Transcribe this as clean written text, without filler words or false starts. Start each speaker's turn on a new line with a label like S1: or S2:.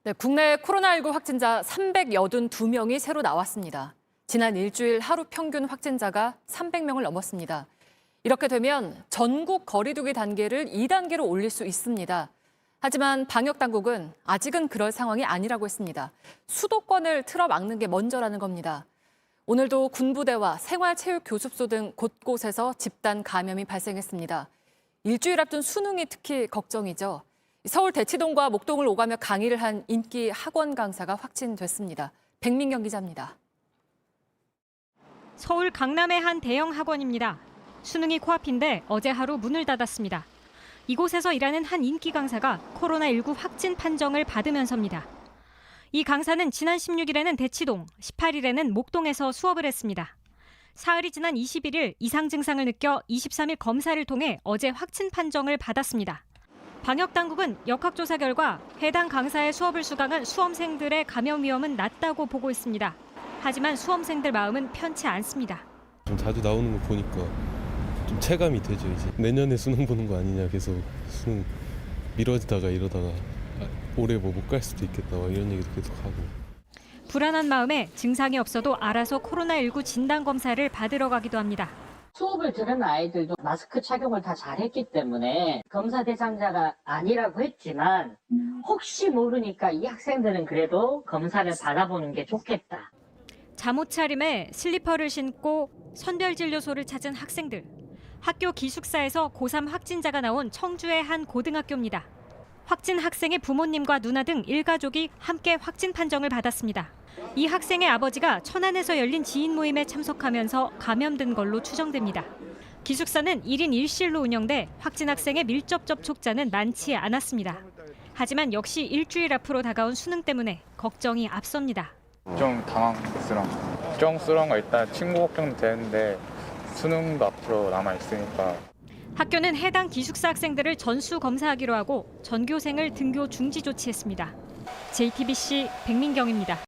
S1: 네, 국내 코로나19 확진자 382명이 새로 나왔습니다. 지난 일주일 하루 평균 확진자가 300명을 넘었습니다. 이렇게 되면 전국 거리두기 단계를 2단계로 올릴 수 있습니다. 하지만 방역당국은 아직은 그럴 상황이 아니라고 했습니다. 수도권을 틀어막는 게 먼저라는 겁니다. 오늘도 군부대와 생활체육교습소 등 곳곳에서 집단 감염이 발생했습니다. 일주일 앞둔 수능이 특히 걱정이죠. 서울 대치동과 목동을 오가며 강의를 한 인기 학원 강사가 확진됐습니다. 백민경 기자입니다.
S2: 서울 강남의 한 대형 학원입니다. 수능이 코앞인데 어제 하루 문을 닫았습니다. 이곳에서 일하는 한 인기 강사가 코로나19 확진 판정을 받으면서입니다. 이 강사는 지난 16일에는 대치동, 18일에는 목동에서 수업을 했습니다. 사흘이 지난 21일 이상 증상을 느껴 23일 검사를 통해 어제 확진 판정을 받았습니다. 방역당국은 역학조사 결과 해당 강사의 수업을 수강한 수험생들의 감염 위험은 낮다고 보고 있습니다. 하지만 수험생들 마음은 편치 않습니다.
S3: 좀 자주 나오는 거 보니까 좀 체감이 되죠. 이제 내년에 수능 보는 거 아니냐, 계속 수능 미뤄지다가 이러다가 올해 뭐 못 갈 수도 있겠다 이런 얘기도 계속 하고.
S2: 불안한 마음에 증상이 없어도 알아서 코로나19 진단검사를 받으러 가기도 합니다.
S4: 수업을 들은 아이들도 마스크 착용을 다 잘했기 때문에 검사 대상자가 아니라고 했지만 혹시 모르니까 이 학생들은 그래도 검사를 받아보는 게 좋겠다.
S2: 잠옷 차림에 슬리퍼를 신고 선별진료소를 찾은 학생들. 학교 기숙사에서 고3 확진자가 나온 청주의 한 고등학교입니다. 확진 학생의 부모님과 누나 등 일가족이 함께 확진 판정을 받았습니다. 이 학생의 아버지가 천안에서 열린 지인 모임에 참석하면서 감염된 걸로 추정됩니다. 기숙사는 1인 1실로 운영돼 확진 학생의 밀접 접촉자는 많지 않았습니다. 하지만 역시 일주일 앞으로 다가온 수능 때문에 걱정이 앞섭니다.
S5: 좀 걱정스러운 거 있다. 친구 걱정도 되는데 수능도 앞으로 남아있으니까.
S2: 학교는 해당 기숙사 학생들을 전수 검사하기로 하고 전교생을 등교 중지 조치했습니다. JTBC 백민경입니다.